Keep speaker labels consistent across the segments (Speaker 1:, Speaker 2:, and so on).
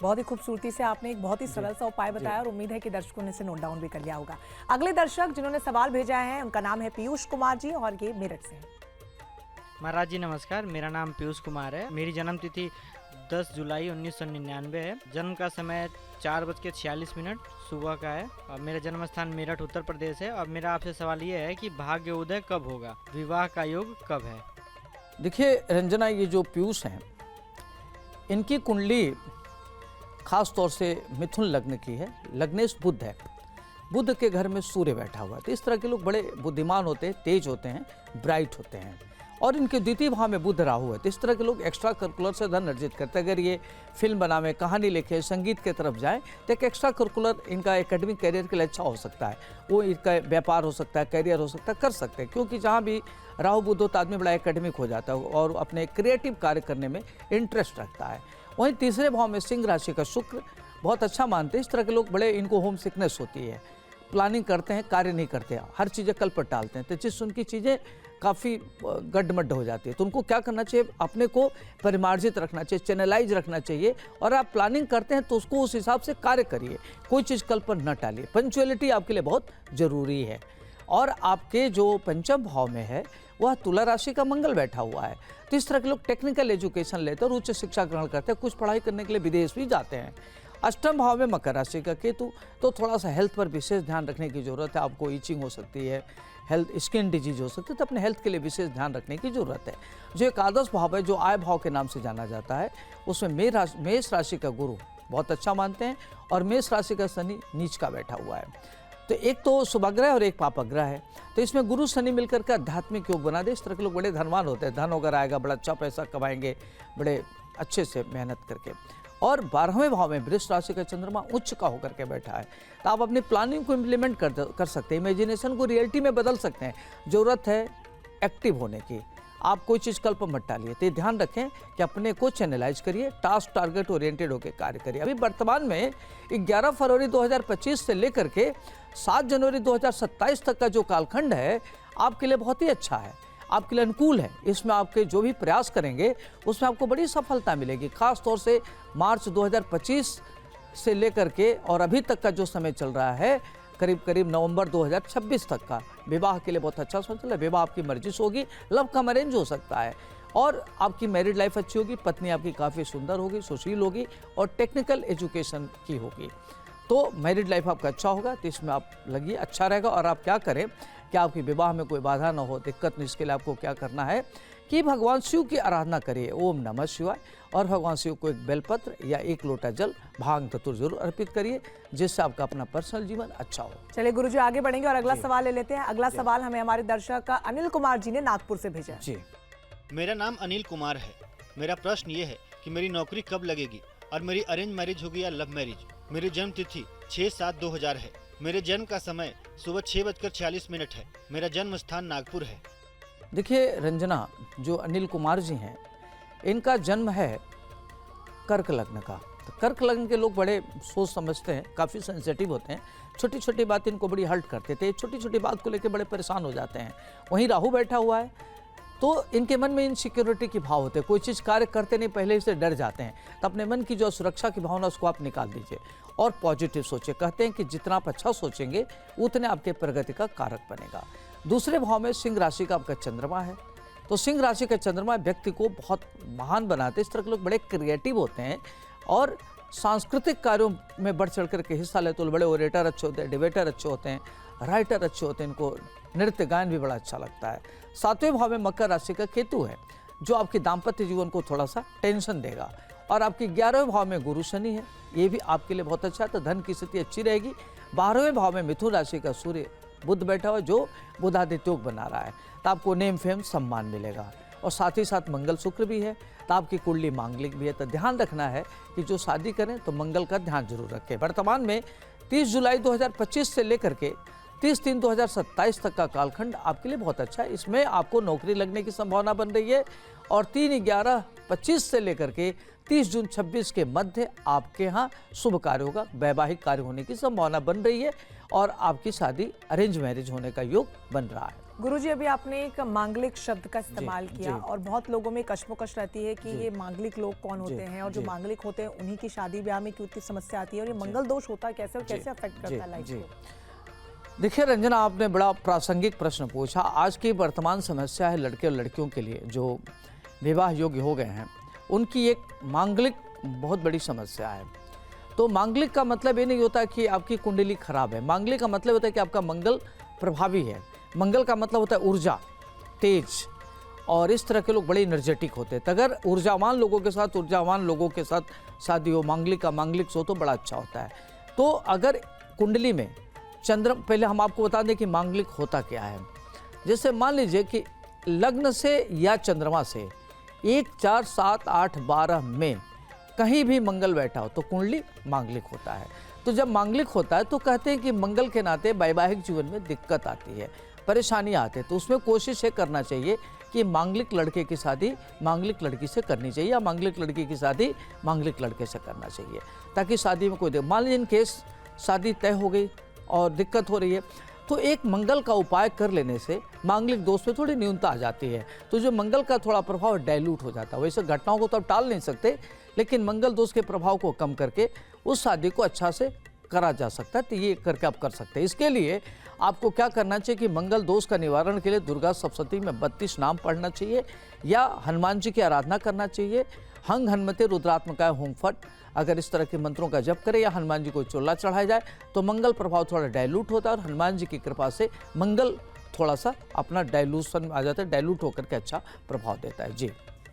Speaker 1: बहुत ही खूबसूरती से आपने एक बहुत ही सरल सा उपाय बताया और उम्मीद है कि दर्शकों ने इसे नोट डाउन भी कर लिया होगा। अगले दर्शक जिन्होंने सवाल भेजा है उनका नाम है पीयूष कुमार जी और ये मेरठ से हैं।
Speaker 2: महाराज जी नमस्कार, मेरा नाम पीयूष कुमार है। मेरी जन्म तिथि 10 जुलाई 1999 है। जन्म का समय 4:46 सुबह का है और मेरा जन्म स्थान मेरठ उत्तर प्रदेश है। और मेरा आपसे सवाल ये है कि भाग्य उदय कब होगा, विवाह का योग कब है?
Speaker 3: देखिए रंजना, ये जो पीयूष हैं इनकी कुंडली खास तौर से मिथुन लग्न की है। लग्नेश बुध है, बुध के घर में सूर्य बैठा हुआ है। तो इस तरह के लोग बड़े बुद्धिमान होते हैं, तेज होते हैं, ब्राइट होते हैं। और इनके द्वितीय भाव में बुध राहु है। तो इस तरह के लोग एक्स्ट्रा करिकुलर से धन अर्जित करते हैं। अगर ये फिल्म बनावे, कहानी लिखे, संगीत के तरफ जाए तो एक एक्स्ट्रा करिकुलर इनका एकेडमिक करियर के लिए अच्छा हो सकता है। वो इनका व्यापार हो सकता है, करियर हो सकता है, कर सकते हैं। क्योंकि जहाँ भी राहु बुध होता आदमी बड़ा एकेडमिक हो जाता है और अपने क्रिएटिव कार्य करने में इंटरेस्ट रखता है। वहीं तीसरे भाव में सिंह राशि का शुक्र बहुत अच्छा मानते हैं। इस तरह के लोग बड़े, इनको होम सिकनेस होती है, प्लानिंग करते हैं, कार्य नहीं करते, हर चीज़ें कल पर टालते हैं। तो जिससे उनकी चीज़ें काफ़ी गड्ढमड्ढ हो जाती है। तो उनको क्या करना चाहिए, अपने को परिमार्जित रखना चाहिए, चैनलाइज रखना चाहिए। और आप प्लानिंग करते हैं तो उसको उस हिसाब से कार्य करिए, कोई चीज़ कल पर न टालिए। पंचुअलिटी आपके लिए बहुत ज़रूरी है। और आपके जो पंचम भाव में है वह तुला राशि का मंगल बैठा हुआ है। तो इस तरह के लोग टेक्निकल एजुकेशन लेते हैं और उच्च शिक्षा ग्रहण करते हैं, कुछ पढ़ाई करने के लिए विदेश भी जाते हैं। अष्टम भाव में मकर राशि का केतु, तो थोड़ा सा हेल्थ पर विशेष ध्यान रखने की जरूरत है। आपको ईचिंग हो सकती है, हेल्थ स्किन डिजीज हो सकती है, तो अपने हेल्थ के लिए विशेष ध्यान रखने की जरूरत है। जो एकादश भाव है, जो आय भाव के नाम से जाना जाता है, उसमें मेष राशि का गुरु बहुत अच्छा मानते हैं और मेष राशि का शनि नीच का बैठा हुआ है। तो एक तो शुभग्रह और एक पापग्रह है। तो इसमें गुरु शनि मिलकर के आध्यात्मिक योग बना दे। इस तरह के लोग बड़े धनवान होते हैं, धन वगैरह आएगा, बड़ा अच्छा पैसा कमाएंगे बड़े अच्छे से मेहनत करके। और 12वें भाव में वृष राशि का चंद्रमा उच्च का होकर के बैठा है। तो आप अपनी प्लानिंग को इम्प्लीमेंट कर सकते हैं, इमेजिनेशन को रियलिटी में बदल सकते हैं। जरूरत है एक्टिव होने की, आप कोई चीज़ कल पर मत टालिए। तो ध्यान रखें कि अपने को चैनलाइज करिए, टास्क टारगेट ओरिएंटेड होकर कार्य करिए। अभी वर्तमान में 11 फरवरी 2025 से लेकर के 7 जनवरी 2027 तक का जो कालखंड है आपके लिए बहुत ही अच्छा है, आपके लिए अनुकूल है। इसमें आपके जो भी प्रयास करेंगे उसमें आपको बड़ी सफलता मिलेगी। खास तौर से मार्च 2025 से लेकर के और अभी तक का जो समय चल रहा है, करीब करीब नवंबर 2026 तक का, विवाह के लिए बहुत अच्छा समय चल रहा है। विवाह आपकी मर्जी से होगी, लव कम अरेंज हो सकता है। और आपकी मैरिड लाइफ अच्छी होगी, पत्नी आपकी काफ़ी सुंदर होगी, सुशील होगी और टेक्निकल एजुकेशन की होगी। तो मैरिड लाइफ आपका अच्छा होगा, तो इसमें आप लगिए, अच्छा रहेगा। और आप क्या करें कि आपके विवाह में कोई बाधा ना हो, दिक्कत नहीं, इसके लिए आपको क्या करना है कि भगवान शिव की आराधना करिए, ओम नमः शिवाय। और भगवान शिव को एक बेलपत्र या एक लोटा जल, भांग धतूर जरूर अर्पित करिए, जिससे आपका अपना पर्सनल जीवन अच्छा हो।
Speaker 1: चलिए गुरुजी आगे बढ़ेंगे और अगला सवाल ले लेते हैं। अगला सवाल हमें हमारे दर्शक अनिल कुमार जी ने नागपुर से भेजा है।
Speaker 3: जी,
Speaker 4: मेरा नाम अनिल कुमार है। मेरा प्रश्न ये है कि मेरी नौकरी कब लगेगी और मेरी अरेंज मैरिज होगी या लव मैरिज। मेरी जन्म तिथि 6/7/2000 है। मेरे जन्म का समय सुबह 6:46 है। मेरा जन्म स्थान नागपुर है।
Speaker 3: देखिए रंजना, जो अनिल कुमार जी हैं इनका जन्म है कर्क लग्न का। तो कर्क लग्न के लोग बड़े सोच समझते हैं, काफ़ी सेंसिटिव होते हैं, छोटी छोटी बात इनको बड़ी हर्ट करते थे, छोटी छोटी बात को लेकर बड़े परेशान हो जाते हैं। वहीं राहु बैठा हुआ है तो इनके मन में इनसिक्योरिटी की भाव होते हैं, कोई चीज़ कार्य करते नहीं पहले से डर जाते हैं। तो अपने मन की जो सुरक्षा की भावना उसको आप निकाल दीजिए और पॉजिटिव सोचिए। कहते हैं कि जितना आप अच्छा सोचेंगे उतने आपके प्रगति का कारक बनेगा। दूसरे भाव में सिंह राशि का आपका चंद्रमा है। तो सिंह राशि का चंद्रमा व्यक्ति को बहुत महान बनाते हैं। इस तरह के लोग बड़े क्रिएटिव होते हैं और सांस्कृतिक कार्यों में बढ़ चढ़ करके हिस्सा लेते हैं। बड़े ओरेटर अच्छे होते हैं, डिबेटर अच्छे होते हैं, राइटर अच्छे होते हैं, इनको नृत्य गायन भी बड़ा अच्छा लगता है। 7वें भाव में मकर राशि का केतु है, जो आपके दाम्पत्य जीवन को थोड़ा सा टेंशन देगा। और आपके 11वें भाव में गुरु शनि है, ये भी आपके लिए बहुत अच्छा है, तो धन की स्थिति अच्छी रहेगी। 12वें भाव में मिथुन राशि का सूर्य बुध बैठा हुआ, जो बुधादित्य योग बना रहा है, तो आपको नेम फेम सम्मान मिलेगा। और साथ ही साथ मंगल शुक्र भी है, तो आपकी कुंडली मांगलिक भी है। तो ध्यान रखना है कि जो शादी करें तो मंगल का ध्यान जरूर रखें। वर्तमान में 30 जुलाई 2025 से लेकर के 30/3/2027 तक का कालखंड आपके लिए बहुत अच्छा है। इसमें आपको नौकरी लगने की संभावना बन रही है। और 3/11/25 से लेकर के 30 जून 26 के मध्य आपके यहाँ शुभ कार्यों का, वैवाहिक कार्य होने की संभावना बन रही है और आपकी शादी अरेंज मैरिज होने का योग बन रहा है।
Speaker 1: गुरुजी, अभी आपने एक मांगलिक शब्द का इस्तेमाल किया
Speaker 3: जी।
Speaker 1: और बहुत लोगों में कश्मकश रहती है कि ये मांगलिक लोग कौन होते हैं और जो
Speaker 3: जी।
Speaker 1: मांगलिक होते हैं उन्हीं की शादी ब्याह में क्यों इतनी समस्या आती है और ये मंगल दोष होता कैसे और कैसे अफेक्ट करता है लाइफ को?
Speaker 3: देखिए रंजना, आपने बड़ा प्रासंगिक प्रश्न पूछा। आज की वर्तमान समस्या है लड़के और लड़कियों के लिए जो विवाह योग्य हो गए हैं, उनकी एक मांगलिक बहुत बड़ी समस्या है। तो मांगलिक का मतलब ये नहीं होता कि आपकी कुंडली खराब है। मांगलिक का मतलब होता है कि आपका मंगल प्रभावी है। मंगल का मतलब होता है ऊर्जा, तेज, और इस तरह के लोग बड़े एनर्जेटिक होते हैं। तो अगर ऊर्जावान लोगों के साथ शादी हो, मांगलिक का मांगलिक हो, तो बड़ा अच्छा होता है। तो अगर कुंडली में चंद्र, पहले हम आपको बता दें कि मांगलिक होता क्या है। जैसे मान लीजिए कि लग्न से या चंद्रमा से 1, 4, 7, 8, 12 में कहीं भी मंगल बैठा हो तो कुंडली मांगलिक होता है। तो जब मांगलिक होता है तो कहते हैं कि मंगल के नाते वैवाहिक जीवन में दिक्कत आती है, परेशानियां आती है। तो उसमें कोशिश ये करना चाहिए कि मांगलिक लड़के की शादी मांगलिक लड़की से करनी चाहिए या मांगलिक लड़की की शादी मांगलिक लड़के से करना चाहिए, ताकि शादी में कोई मान लीजिए इन केस शादी तय हो गई और दिक्कत हो रही है तो एक मंगल का उपाय कर लेने से मांगलिक दोष में थोड़ी न्यूनता आ जाती है। तो जो मंगल का थोड़ा प्रभाव डाइल्यूट हो जाता है। वैसे घटनाओं को तो आप टाल नहीं सकते, लेकिन मंगल दोष के प्रभाव को कम करके उस शादी को अच्छा से करा जा सकता है। तो ये करके आप कर सकते हैं। इसके लिए आपको क्या करना चाहिए कि मंगल दोष का निवारण के लिए दुर्गा सप्तशती में 32 नाम पढ़ना चाहिए या हनुमान जी की आराधना करना चाहिए। हंग हनुमते रुद्रात्मकाय होम फट, अगर इस तरह के मंत्रों का जप करें या हनुमान जी को चोला चढ़ाया जाए तो मंगल प्रभाव थोड़ा डाइल्यूट होता है और हनुमान जी की कृपा से मंगल थोड़ा सा अपना डाइल्यूशन आ जाता है, डाइल्यूट होकर के अच्छा प्रभाव देता है। जी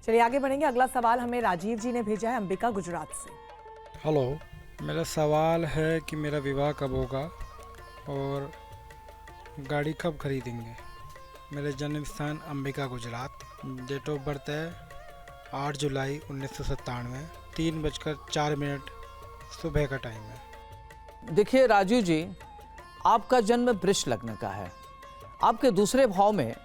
Speaker 1: चलिए आगे बढ़ेंगे। अगला सवाल हमें राजीव जी ने भेजा है अंबिका, गुजरात से।
Speaker 5: हेलो, मेरा सवाल है कि मेरा विवाह कब होगा और गाड़ी कब खरीदेंगे। मेरा जन्म स्थान Ambika, Gujarat. Date of birth है 8 जुलाई 1997, 3:04 सुबह का टाइम है।
Speaker 3: देखिए राजू जी, आपका जन्म वृष लग्न का है। आपके दूसरे भाव में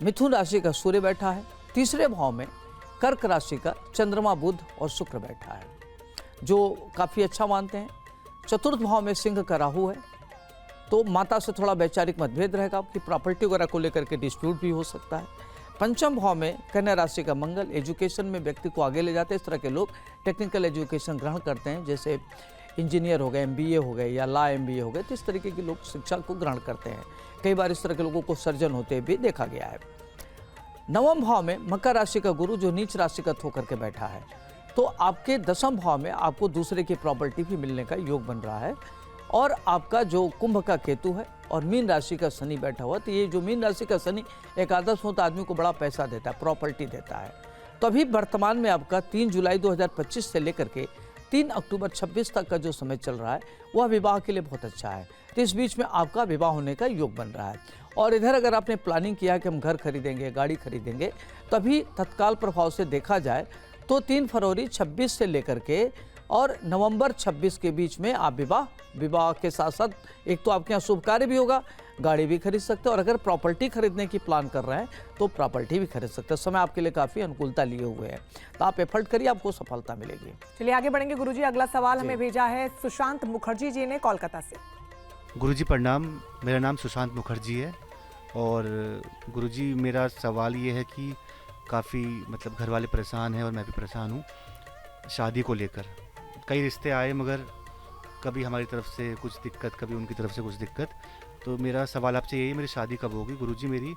Speaker 3: मिथुन राशि का सूर्य बैठा है, तीसरे भाव में कर्क राशि का चंद्रमा, बुध और शुक्र बैठा है, जो काफ़ी अच्छा मानते हैं। चतुर्थ भाव में सिंह का राहु है, तो माता से थोड़ा वैचारिक मतभेद रहेगा, आपकी प्रॉपर्टी वगैरह को लेकर के डिस्प्यूट भी हो सकता है। पंचम भाव में कन्या राशि का मंगल एजुकेशन में व्यक्ति को आगे ले जाते हैं। इस तरह के लोग टेक्निकल एजुकेशन ग्रहण करते हैं, जैसे इंजीनियर हो गए, MBA हो गए या लॉ MBA हो गए। तो इस तरीके के लोग शिक्षा को ग्रहण करते हैं। कई बार इस तरह के लोगों को सर्जन होते भी देखा गया है। नवम भाव में मकर राशि का गुरु जो नीच राशिगत होकर के बैठा है, तो आपके दसम भाव में आपको दूसरे की प्रॉपर्टी भी मिलने का योग बन रहा है। और आपका जो कुंभ का केतु है और मीन राशि का शनि बैठा हुआ, तो ये जो मीन राशि का शनि एकादश होता आदमी को बड़ा पैसा देता है, प्रॉपर्टी देता है। तो अभी वर्तमान में आपका 3 जुलाई 2025 से लेकर के 3 अक्टूबर 26 तक का जो समय चल रहा है वह विवाह के लिए बहुत अच्छा है। तो इस बीच में आपका विवाह होने का योग बन रहा है। और इधर अगर आपने प्लानिंग किया है कि हम घर खरीदेंगे, गाड़ी खरीदेंगे, तभी तत्काल प्रभाव से देखा जाए तो 3 फरवरी 26 से लेकर के और नवंबर 26 के बीच में आप विवाह के साथ साथ एक तो आपके यहाँ शुभ कार्य भी होगा, गाड़ी भी खरीद सकते हैं, और अगर प्रॉपर्टी खरीदने की प्लान कर रहे हैं तो प्रॉपर्टी भी खरीद सकते हैं। समय आपके लिए काफ़ी अनुकूलता लिए हुए है, तो आप एफर्ट करिए, आपको सफलता मिलेगी।
Speaker 1: चलिए आगे बढ़ेंगे गुरुजी। अगला सवाल हमें भेजा है सुशांत मुखर्जी जी ने कोलकाता से।
Speaker 4: गुरुजी प्रणाम, मेरा नाम सुशांत मुखर्जी है। और गुरुजी मेरा सवाल ये है कि काफ़ी मतलब घर वाले परेशान हैं और मैं भी परेशान हूँ शादी को लेकर। कई रिश्ते आए मगर कभी हमारी तरफ से कुछ दिक्कत, कभी उनकी तरफ से कुछ दिक्कत। तो मेरा सवाल आपसे यही है, मेरी शादी कब होगी गुरुजी। मेरी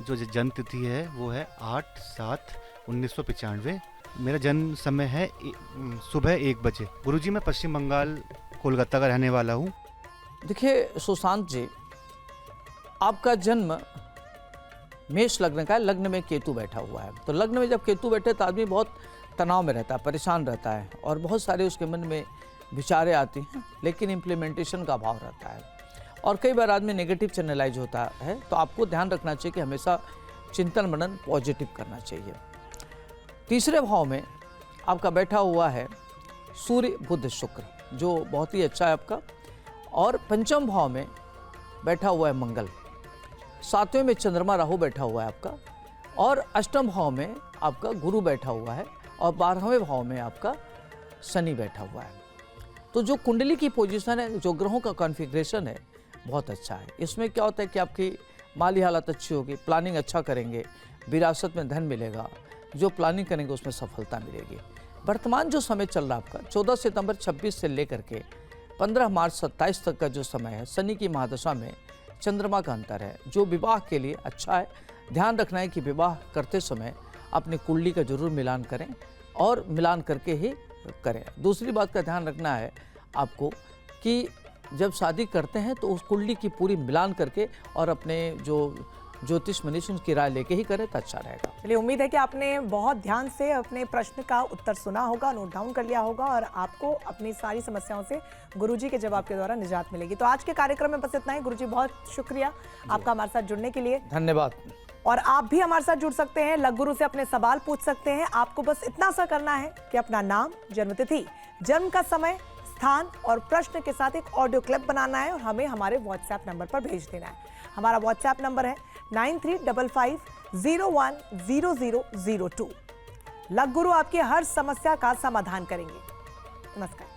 Speaker 4: जो जन्म तिथि है वो है 8/7/1995। मेरा जन्म समय है सुबह 1 बजे। गुरुजी मैं पश्चिम बंगाल कोलकाता का रहने वाला हूँ।
Speaker 3: देखिए सुशांत जी, आपका जन्म मेष लग्न का है, लग्न में केतु बैठा हुआ है। तो लग्न में जब केतु बैठे तो आदमी बहुत तनाव में रहता है, परेशान रहता है और बहुत सारे उसके मन में विचारें आती हैं, लेकिन इम्प्लीमेंटेशन का अभाव रहता है और कई बार आदमी नेगेटिव चैनलाइज होता है। तो आपको ध्यान रखना चाहिए कि हमेशा चिंतन मनन पॉजिटिव करना चाहिए। तीसरे भाव में आपका बैठा हुआ है सूर्य, बुध, शुक्र, जो बहुत ही अच्छा है आपका। और पंचम भाव में बैठा हुआ है मंगल, 7वें में चंद्रमा राहु बैठा हुआ है आपका, और अष्टम भाव में आपका गुरु बैठा हुआ है और 12वें भाव में आपका शनि बैठा हुआ है। तो जो कुंडली की पोजीशन है, जो ग्रहों का कॉन्फ़िगरेशन है, बहुत अच्छा है। इसमें क्या होता है कि आपकी माली हालत अच्छी होगी, प्लानिंग अच्छा करेंगे, विरासत में धन मिलेगा, जो प्लानिंग करेंगे उसमें सफलता मिलेगी। वर्तमान जो समय चल रहा है आपका 14 सितंबर 26 से लेकर के 15 मार्च 27 तक का जो समय है, शनि की महादशा में चंद्रमा का अंतर है, जो विवाह के लिए अच्छा है। ध्यान रखना है कि विवाह करते समय अपनी कुंडली का जरूर मिलान करें और मिलान करके ही करें। दूसरी बात का ध्यान रखना है आपको कि जब शादी करते हैं तो उस कुंडली की पूरी मिलान करके और अपने जो ज्योतिष मनीष उनकी राय लेके ही करें तो अच्छा रहेगा।
Speaker 1: चलिए, उम्मीद है कि आपने बहुत ध्यान से अपने प्रश्न का उत्तर सुना होगा, नोट डाउन कर लिया होगा और आपको अपनी सारी समस्याओं से गुरुजी के जवाब के द्वारा निजात मिलेगी। तो आज के कार्यक्रम में बस इतना ही। गुरुजी बहुत शुक्रिया आपका हमारे साथ जुड़ने के लिए।
Speaker 3: धन्यवाद।
Speaker 1: और आप भी हमारे साथ जुड़ सकते हैं, लग गुरु से अपने सवाल पूछ सकते हैं। आपको बस इतना सा करना है कि अपना नाम, जन्मतिथि, जन्म का समय, स्थान और प्रश्न के साथ एक ऑडियो क्लिप बनाना है और हमें हमारे व्हाट्सएप नंबर पर भेज देना है। हमारा व्हाट्सएप नंबर है 9355010002। लग गुरु आपकी हर समस्या का समाधान करेंगे। नमस्कार।